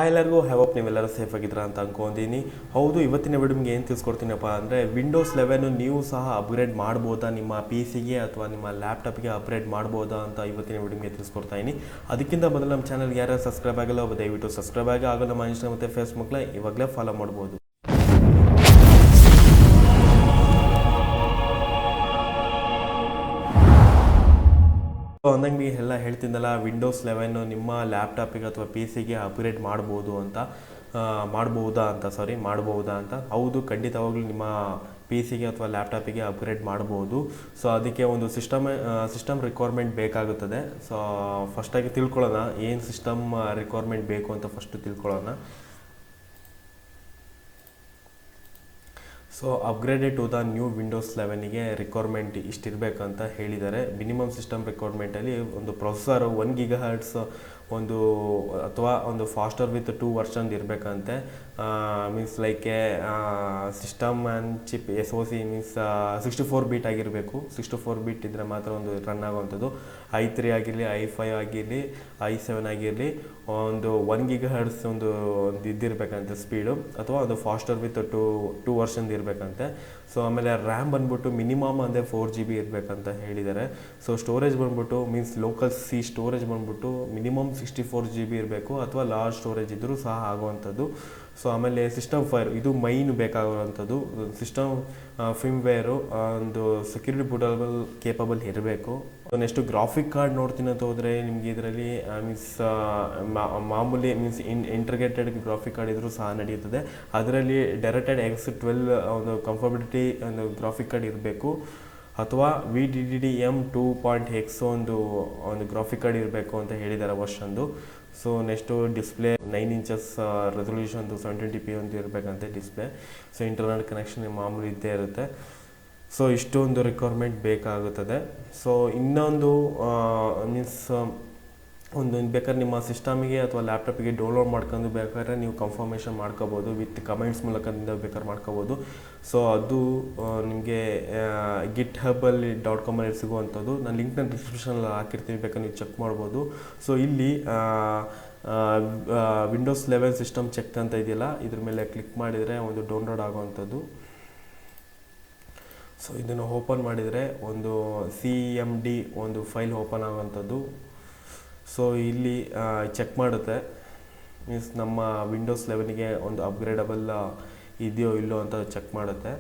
ಎಲ್ಲರಿಗೂ ಹೋಪ್ ನೀವೆಲ್ಲರೂ ಸೇಫ್ ಆಗಿದ್ದೀರಾ ಅಂತ ಅನ್ಕೊಂಡಿನಿ. ಹೌದು, ಇವತ್ತಿನ ವಿಡಿಯೋ ನಿಮ್ಗೆ ಏನು ತಿಳಿಸ್ಕೊಡ್ತೀನಪ್ಪ ಅಂದರೆ ವಿಂಡೋಸ್ 11 ನೀವು ಸಹ ಅಪ್ಗ್ರೇಡ್ ಮಾಡ್ಬೋದಾ, ನಿಮ್ಮ ಪಿ ಸಿಗೆ ಅಥವಾ ನಿಮ್ಮ ಲ್ಯಾಪ್ಟಾಪ್ಗೆ ಅಪ್ಗ್ರೇಡ್ ಮಾಡ್ಬೋದಾ ಅಂತ ಇವತ್ತಿನ ವಿಡಿಯೋ ನಿಮಗೆ ತಿಳಿಸ್ಕೊಡ್ತಾ ಇದ್ದೀನಿ. ಅದಕ್ಕಿಂತ ಮೊದಲು ನಮ್ಮ ಚಾನಲ್ಗೆ ಯಾರು ಸಬ್ಸ್ಕ್ರೈಬ್ ಆಗಿಲ್ಲ ದಯವಿಟ್ಟು ಸಬ್ಸ್ಕ್ರೈಬ್ ಆಗಿ, ಹಾಗೂ ನಮ್ಮ ಇನ್ಸ್ಟಾಗ್ರಾಮ್ ಮತ್ತು ಫೇಸ್ಬುಕ್ನ ಇವಾಗಲೇ ಫಾಲೋ ಮಾಡ್ಬೋದು. ಅಂದಂಗೆ ಎಲ್ಲ ಹೇಳ್ತಿದ್ದಲ್ಲ, ವಿಂಡೋಸ್ 11 ನಿಮ್ಮ ಲ್ಯಾಪ್ಟಾಪಿಗೆ ಅಥವಾ ಪಿ ಸಿಗೆ ಅಪ್ಗ್ರೇಡ್ ಮಾಡ್ಬೋದಾ ಅಂತ. ಹೌದು, ಖಂಡಿತವಾಗ್ಲೂ ನಿಮ್ಮ ಪಿ ಸಿಗೆ ಅಥವಾ ಲ್ಯಾಪ್ಟಾಪಿಗೆ ಅಪ್ಗ್ರೇಡ್ ಮಾಡ್ಬೋದು. ಸೊ ಅದಕ್ಕೆ ಒಂದು ಸಿಸ್ಟಮ್ ರಿಕ್ವೈರ್ಮೆಂಟ್ ಬೇಕಾಗುತ್ತದೆ. ಸೊ ಫಸ್ಟಾಗಿ ತಿಳ್ಕೊಳ್ಳೋಣ, ಏನು ಸಿಸ್ಟಮ್ ರಿಕ್ವೈರ್ಮೆಂಟ್ ಬೇಕು ಅಂತ ಫಸ್ಟು ತಿಳ್ಕೊಳ್ಳೋಣ. So upgraded to the new Windows 11ಗೆ ರಿಕ್ವೈರ್ಮೆಂಟ್ ಇಷ್ಟಿರಬೇಕಂತ ಹೇಳಿದ್ದಾರೆ. ಮಿನಿಮಮ್ ಸಿಸ್ಟಮ್ ರಿಕ್ವೈರ್ಮೆಂಟಲ್ಲಿ ಒಂದು ಪ್ರೊಸೆಸರ್ 1 GHz ಅಥವಾ ಒಂದು ಫಾಸ್ಟರ್ ವಿತ್ 2 ವರ್ಷನ್ ಇರಬೇಕಂತೆ. Means like system and chip SoC means 64 bit ಆಗಿರಬೇಕು. 64 ಬಿಟ್ ಇದ್ದರೆ ಮಾತ್ರ ಒಂದು ರನ್ ಆಗುವಂಥದ್ದು. i3 ಆಗಿರಲಿ, i5 ಆಗಿರಲಿ, i7 ಆಗಿರಲಿ, ಒಂದು 1 GHz ಒಂದು ಇದ್ದಿರಬೇಕಂತೆ ಸ್ಪೀಡು, ಅಥವಾ ಒಂದು ಫಾಸ್ಟರ್ ವಿತ್ 2 ವರ್ಷನ್ ಇರಬೇಕಂತೆ. ಸೊ ಆಮೇಲೆ ರ್ಯಾಮ್ ಬಂದ್ಬಿಟ್ಟು ಮಿನಿಮಮ್ ಅಂದರೆ 4 GB ಇರಬೇಕಂತ ಹೇಳಿದ್ದಾರೆ. ಸೊ ಸ್ಟೋರೇಜ್ ಬಂದ್ಬಿಟ್ಟು ಮೀನ್ಸ್ ಲೋಕಲ್ ಸ್ಟೋರೇಜ್ ಬಂದ್ಬಿಟ್ಟು ಮಿನಿಮಮ್ 64 GB ಇರಬೇಕು, ಅಥವಾ ಲಾರ್ಜ್ ಸ್ಟೋರೇಜ್ ಇದ್ದರೂ ಸಹ ಆಗುವಂಥದ್ದು. ಸೊ ಆಮೇಲೆ ಸಿಸ್ಟಮ್ ಫೈರ್, ಇದು ಮೈನ್ ಬೇಕಾಗುವಂಥದ್ದು. ಸಿಸ್ಟಮ್ ಫಿಮ್ವೇರು ಒಂದು ಸೆಕ್ಯೂರಿಟಿ ಬೂಟಬಲ್ ಕೇಪಬಲ್ ಇರಬೇಕು. ನೆಕ್ಸ್ಟು ಗ್ರಾಫಿಕ್ ಕಾರ್ಡ್ ನೋಡ್ತೀನಿ ಅಂತ ಹೋದರೆ ನಿಮಗೆ ಇದರಲ್ಲಿ ಮೀನ್ಸ್ ಮಾಮೂಲಿ ಮೀನ್ಸ್ ಇಂಟಿಗ್ರೇಟೆಡ್ ಗ್ರಾಫಿಕ್ ಕಾರ್ಡ್ ಇದ್ರೂ ಸಹ ನಡೆಯುತ್ತದೆ. ಅದರಲ್ಲಿ ಡೈರೆಕ್ಟೆಡ್ X12 ಒಂದು ಕಂಫರ್ಟಬಿಲಿಟಿ ಒಂದು ಗ್ರಾಫಿಕ್ ಕಾರ್ಡ್ ಇರಬೇಕು, ಅಥವಾ VDDM 2.x ಒಂದು ಗ್ರಾಫಿಕ್ ಕಾರ್ಡ್ ಇರಬೇಕು ಅಂತ ಹೇಳಿದ್ದಾರೆ ವರ್ಷಂದು. ಸೊ ನೆಕ್ಸ್ಟು ಡಿಸ್ಪ್ಲೇ 9 ಇಂಚಸ್ ರೆಸೊಲ್ಯೂಷನ್ದು 720p ಒಂದು ಇರಬೇಕಂತೆ ಡಿಸ್ಪ್ಲೇ. ಸೊ ಇಂಟರ್ನೆಟ್ ಕನೆಕ್ಷನ್ ಮಾಮೂಲಿ ಇದ್ದೇ ಇರುತ್ತೆ. ಸೊ ಇಷ್ಟೊಂದು ರಿಕ್ವೈರ್ಮೆಂಟ್ ಬೇಕಾಗುತ್ತದೆ. ಸೊ ಇನ್ನೊಂದು ಮೀನ್ಸ್ ಒಂದು ಬೇಕಾದ್ರೆ ನಿಮ್ಮ ಸಿಸ್ಟಮಿಗೆ ಅಥವಾ ಲ್ಯಾಪ್ಟಾಪಿಗೆ ಡೌನ್ಲೋಡ್ ಮಾಡ್ಕೊಂಡು ಬೇಕಾದ್ರೆ ನೀವು ಕನ್ಫರ್ಮೇಷನ್ ಮಾಡ್ಕೋಬೋದು, ವಿತ್ ಕಮೆಂಟ್ಸ್ ಮೂಲಕದಿಂದ ಬೇಕಾದ್ರೆ ಮಾಡ್ಕೋಬೋದು. ಸೊ ಅದು ನಿಮಗೆ github.com ಸಿಗುವಂಥದ್ದು. ನಾನು ಲಿಂಕ್ನ ಡಿಸ್ಕ್ರಿಪ್ಷನಲ್ಲಿ ಹಾಕಿರ್ತೀನಿ, ಬೇಕಾದ್ರೆ ನೀವು ಚೆಕ್ ಮಾಡ್ಬೋದು. ಸೊ ಇಲ್ಲಿ ವಿಂಡೋಸ್ 11 ಸಿಸ್ಟಮ್ ಚೆಕ್ ಅಂತ ಇದೆಯಲ್ಲ, ಇದ್ರ ಮೇಲೆ ಕ್ಲಿಕ್ ಮಾಡಿದರೆ ಒಂದು ಡೌನ್ಲೋಡ್ ಆಗುವಂಥದ್ದು. ಸೊ ಇದನ್ನು ಓಪನ್ ಮಾಡಿದರೆ ಒಂದು CMD ಒಂದು ಫೈಲ್ ಓಪನ್ ಆಗುವಂಥದ್ದು. ಸೊ ಇಲ್ಲಿ ಚೆಕ್ ಮಾಡುತ್ತೆ, ಮೀನ್ಸ್ ನಮ್ಮ ವಿಂಡೋಸ್ 11ಗೆ ಒಂದು ಅಪ್ಗ್ರೇಡಬಲ್ ಇದೆಯೋ ಇಲ್ಲೋ ಅಂತ ಚೆಕ್ ಮಾಡುತ್ತೆ.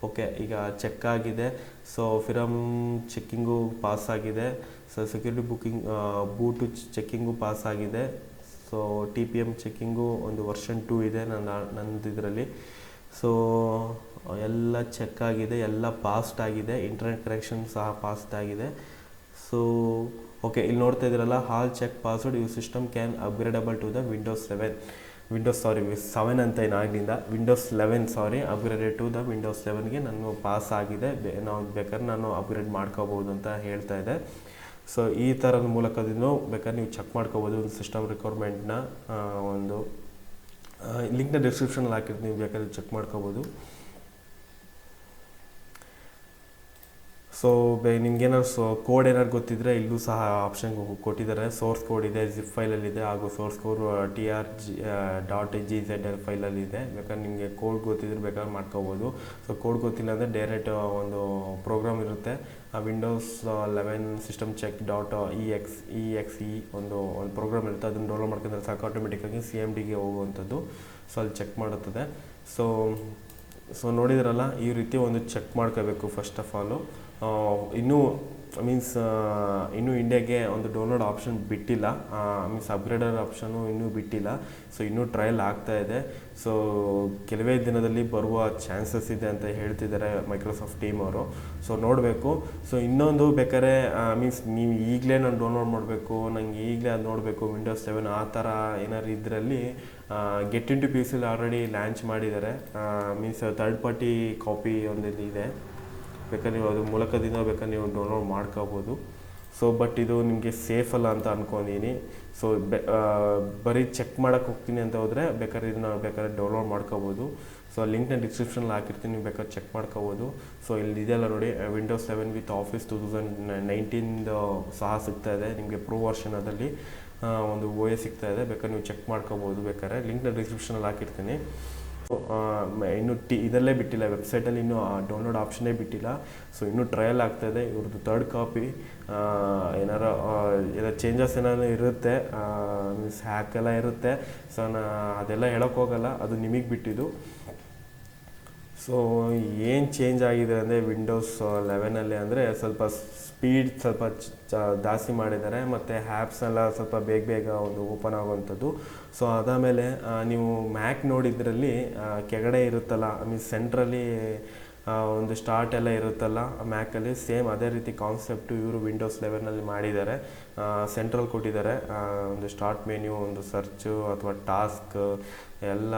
ಓಕೆ, ಈಗ ಚೆಕ್ ಆಗಿದೆ. ಸೊ ಫಿರಮ್ ಚೆಕ್ಕಿಂಗು ಪಾಸ್ ಆಗಿದೆ. So security boot checking pass ಆಗಿದೆ. ಸೊ TPM ಚೆಕ್ಕಿಂಗು ಒಂದು ವರ್ಷನ್ 2 ಇದೆ ನಂದು ಇದರಲ್ಲಿ. ಸೊ ಎಲ್ಲ ಚೆಕ್ ಆಗಿದೆ, ಎಲ್ಲ ಪಾಸ್ಟ್ ಆಗಿದೆ. ಇಂಟರ್ನೆಟ್ ಕನೆಕ್ಷನ್ ಸಹ ಪಾಸ್ಟ್ ಆಗಿದೆ. ಸೊ ಓಕೆ, ಇಲ್ಲಿ ನೋಡ್ತಾ ಇದ್ದೀರಲ್ಲ, how check password your system can upgradable to the Windows 7 ಅಂತ ಏನಾಗಲಿಂದ Windows 11 upgraded to the Windows 7ಗೆ ನಾನು ಪಾಸ್ ಆಗಿದೆ, ಬೇಕಾದ್ರೆ ನಾನು ಅಪ್ಗ್ರೇಡ್ ಮಾಡ್ಕೋಬೋದು ಅಂತ ಹೇಳ್ತಾ ಇದೆ. ಸೊ ಈ ಥರದ ಮೂಲಕದಿಂದ ಬೇಕಾದ್ರೆ ನೀವು ಚೆಕ್ ಮಾಡ್ಕೋಬೋದು ಒಂದು ಸಿಸ್ಟಮ್ ರಿಕ್ವೈರ್ಮೆಂಟ್ನ. ಒಂದು ಲಿಂಕ್ನ ಡಿಸ್ಕ್ರಿಪ್ಷನಲ್ಲಿ ಹಾಕಿರ್ತೀನಿ, ನೀವು ಬೇಕಾದ್ರೆ ಚೆಕ್ ಮಾಡ್ಕೋಬೋದು. ಸೊ ನಿಮ್ಗೇನಾದ್ರು ಕೋಡ್ ಏನಾದ್ರು ಗೊತ್ತಿದ್ದರೆ ಇಲ್ಲೂ ಸಹ ಆಪ್ಷನ್ ಕೊಟ್ಟಿದ್ದಾರೆ. ಸೋರ್ಸ್ ಕೋಡ್ ಇದೆ, ಜಿಪ್ ಫೈಲಲ್ಲಿದೆ, ಹಾಗೂ ಸೋರ್ಸ್ ಕೋಡ್ TR.gz ಫೈಲಲ್ಲಿದೆ. ಬೇಕಾದ್ರೆ ನಿಮಗೆ ಕೋಡ್ ಗೊತ್ತಿದ್ರೆ ಬೇಕಾದ್ರೆ ಮಾಡ್ಕೋಬೋದು. ಸೊ ಕೋಡ್ ಗೊತ್ತಿಲ್ಲ ಅಂದರೆ ಡೈರೆಕ್ಟ್ ಒಂದು ಪ್ರೋಗ್ರಾಮ್ ಇರುತ್ತೆ, ವಿಂಡೋಸ್ 11 ಸಿಸ್ಟಮ್ ಚೆಕ್ .exe ಒಂದು ಪ್ರೋಗ್ರಾಮ್ ಇರುತ್ತೆ. ಅದನ್ನು ಡೌನ್ಲೋಡ್ ಮಾಡ್ಕೊಂಡ್ರೆ ಸಾಕು, ಆಟೋಮೆಟಿಕ್ಕಾಗಿ CMDಗೆ ಹೋಗುವಂಥದ್ದು. ಸೊ ಅಲ್ಲಿ ಚೆಕ್ ಮಾಡುತ್ತದೆ. ಸೊ ನೋಡಿದ್ರಲ್ಲ, ಈ ರೀತಿ ಒಂದು ಚೆಕ್ ಮಾಡ್ಕೋಬೇಕು ಫಸ್ಟ್ ಆಫ್ ಆಲು. ಇನ್ನೂ ಇಂಡಿಯಾಗೆ ಒಂದು ಡೌನ್ಲೋಡ್ ಆಪ್ಷನ್ ಬಿಟ್ಟಿಲ್ಲ, ಮೀನ್ಸ್ ಅಪ್ಗ್ರೇಡರ್ ಆಪ್ಷನು ಇನ್ನೂ ಬಿಟ್ಟಿಲ್ಲ. ಸೊ ಇನ್ನೂ ಟ್ರಯಲ್ ಆಗ್ತಾ ಇದೆ. ಸೊ ಕೆಲವೇ ದಿನದಲ್ಲಿ ಬರುವ ಚಾನ್ಸಸ್ ಇದೆ ಅಂತ ಹೇಳ್ತಿದ್ದಾರೆ ಮೈಕ್ರೋಸಾಫ್ಟ್ ಟೀಮ್ ಅವರು. ಸೊ ನೋಡಬೇಕು. ಸೊ ಇನ್ನೊಂದು ಬೇಕಾದ್ರೆ ಮೀನ್ಸ್ ನೀವು ಈಗಲೇ ನಾನು ಡೌನ್ಲೋಡ್ ಮಾಡಬೇಕು, ನಂಗೆ ಈಗಲೇ ಅದು ನೋಡಬೇಕು ವಿಂಡೋಸ್ 7 ಆ ಥರ ಏನಾದ್ರು ಇದರಲ್ಲಿ get into PC already launch ಮಾಡಿದ್ದಾರೆ. ಮೀನ್ಸ್ ಥರ್ಡ್ ಪಾರ್ಟಿ ಕಾಪಿ ಒಂದು ಇದೆ, ಬೇಕಾದ್ರೆ ನೀವು ಅದ್ರ ಮೂಲಕದಿಂದ ಬೇಕಾದ್ರೆ ನೀವು ಡೌನ್ಲೋಡ್ ಮಾಡ್ಕೋಬೋದು. ಸೊ ಬಟ್ ಇದು ನಿಮಗೆ ಸೇಫ್ ಅಲ್ಲ ಅಂತ ಅಂದ್ಕೊಂಡಿದ್ದೀನಿ. ಸೊ ಬರೀ ಚೆಕ್ ಮಾಡೋಕ್ಕೆ ಹೋಗ್ತೀನಿ ಅಂತ ಹೋದರೆ ಬೇಕಾದ್ರೆ ಇದನ್ನ ಬೇಕಾದ್ರೆ ಡೌನ್ಲೋಡ್ ಮಾಡ್ಕೋಬೋದು. ಸೊ ಲಿಂಕ್ನ ಡಿಸ್ಕ್ರಿಪ್ಷನಲ್ಲಿ ಹಾಕಿರ್ತೀನಿ, ನೀವು ಬೇಕಾದ್ರೆ ಚೆಕ್ ಮಾಡ್ಕೋಬೋದು. ಸೊ ಇಲ್ಲಿ ಇದೆಲ್ಲ ನೋಡಿ, ವಿಂಡೋಸ್ 7 ವಿತ್ ಆಫೀಸ್ 2019 ಸಹ ಸಿಗ್ತಾ ಇದೆ ನಿಮಗೆ ಪ್ರೋ ವರ್ಷನ್. ಅದರಲ್ಲಿ ಒಂದು ಓ ಎಸ್ ಸಿಗ್ತಾ ಇದೆ. ಬೇಕಾದ್ರೆ ನೀವು ಚೆಕ್ ಮಾಡ್ಕೋಬೋದು, ಬೇಕಾದ್ರೆ ಲಿಂಕ್ನ ಡಿಸ್ಕ್ರಿಪ್ಷನಲ್ಲಿ ಹಾಕಿರ್ತೀನಿ. ಇನ್ನೂ ಇದರಲ್ಲೇ ಬಿಟ್ಟಿಲ್ಲ, ವೆಬ್ಸೈಟಲ್ಲಿ ಇನ್ನೂ ಡೌನ್ಲೋಡ್ ಆಪ್ಷನ್ನೇ ಬಿಟ್ಟಿಲ್ಲ. ಸೊ ಇನ್ನೂ ಟ್ರಯಲ್ ಆಗ್ತಾಯಿದೆ. ಇವ್ರದ್ದು ಥರ್ಡ್ ಕಾಪಿ ಏನಾರು ಚೇಂಜಸ್ ಏನಾದ್ರು ಇರುತ್ತೆ, ಮೀನ್ಸ್ ಹ್ಯಾಕೆಲ್ಲ ಇರುತ್ತೆ. ಸೊ ಅದೆಲ್ಲ ಹೇಳೋಕ್ಕೆ ಹೋಗಲ್ಲ, ಅದು ನಿಮಗೆ ಬಿಟ್ಟಿದ್ದು. ಸೊ ಏನು ಚೇಂಜ್ ಆಗಿದೆ ಅಂದರೆ ವಿಂಡೋಸ್ 11ಅಲ್ಲಿ ಅಂದರೆ ಸ್ವಲ್ಪ ಸ್ಪೀಡ್ ಸ್ವಲ್ಪ ಜಾಸ್ತಿ ಮಾಡಿದ್ದಾರೆ, ಮತ್ತು ಆ್ಯಪ್ಸ್ನೆಲ್ಲ ಸ್ವಲ್ಪ ಬೇಗ ಒಂದು ಓಪನ್ ಆಗುವಂಥದ್ದು. ಸೊ ಅದಾದಮೇಲೆ ನೀವು ಮ್ಯಾಕ್ ನೋಡಿದ್ರಲ್ಲಿ ಕೆಳಗಡೆ ಇರುತ್ತಲ್ಲ, ಮೀನ್ಸ್ ಸೆಂಟ್ರಲ್ಲಿ ಒಂದು ಸ್ಟಾರ್ಟ್ ಎಲ್ಲ ಇರುತ್ತಲ್ಲ ಮ್ಯಾಕಲ್ಲಿ, ಸೇಮ್ ಅದೇ ರೀತಿ ಕಾನ್ಸೆಪ್ಟು ಇವರು ವಿಂಡೋಸ್ 11ಅಲ್ಲಿ ಮಾಡಿದ್ದಾರೆ. ಸೆಂಟ್ರಲ್ ಕೊಟ್ಟಿದ್ದಾರೆ ಒಂದು ಸ್ಟಾರ್ಟ್ ಮೆನ್ಯೂ, ಒಂದು ಸರ್ಚು ಅಥವಾ ಟಾಸ್ಕ್ ಎಲ್ಲ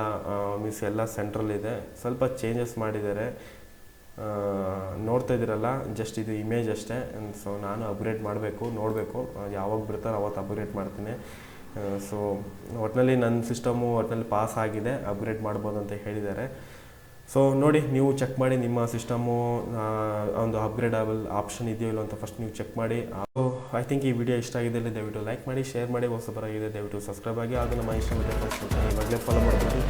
ಮೀನ್ಸ್ ಎಲ್ಲ ಸೆಂಟ್ರಲ್ ಇದೆ. ಸ್ವಲ್ಪ ಚೇಂಜಸ್ ಮಾಡಿದ್ದಾರೆ, ನೋಡ್ತಾ ಇದ್ದೀರಲ್ಲ, ಜಸ್ಟ್ ಇದು ಇಮೇಜ್ ಅಷ್ಟೇ. ಸೊ ನಾನು ಅಪ್ಗ್ರೇಡ್ ಮಾಡಬೇಕು, ನೋಡಬೇಕು ಯಾವಾಗ ಬರ್ತಾರೋ ಅವತ್ತು ಅಪ್ಗ್ರೇಡ್ ಮಾಡ್ತೀನಿ. ಸೊ ಒಟ್ಟಿನಲ್ಲಿ ನನ್ನ ಸಿಸ್ಟಮು ಒಟ್ಟಿನಲ್ಲಿ ಪಾಸ್ ಆಗಿದೆ, ಅಪ್ಗ್ರೇಡ್ ಮಾಡ್ಬೋದು ಅಂತ ಹೇಳಿದ್ದಾರೆ. ಸೊ ನೋಡಿ, ನೀವು ಚೆಕ್ ಮಾಡಿ ನಿಮ್ಮ ಸಿಸ್ಟಮು ಒಂದು ಅಪ್ಗ್ರೇಡಬಲ್ ಆಪ್ಷನ್ ಇದೆಯೋ ಇಲ್ಲ ಅಂತ ಫಸ್ಟ್ ನೀವು ಚೆಕ್ ಮಾಡಿ. ಐ ಥಿಂಕ್ ಈ ವಿಡಿಯೋ ಇಷ್ಟ ಆಗಿದೆ, ದಯವಿಟ್ಟು ಲೈಕ್ ಮಾಡಿ, ಶೇರ್ ಮಾಡಿ, ಹೊಸಬರಾಗಿದೆ ದಯವಿಟ್ಟು ಸಬ್ಸ್ಕ್ರೈಬ್ ಆಗಿ. ಹಾಗೂ ನಮ್ಮ ಇನ್ಸ್ಟಾಗ್ರಾಮ್ ಇವಾಗಲೇ ಫಾಲೋ ಮಾಡ್ಬೋದು.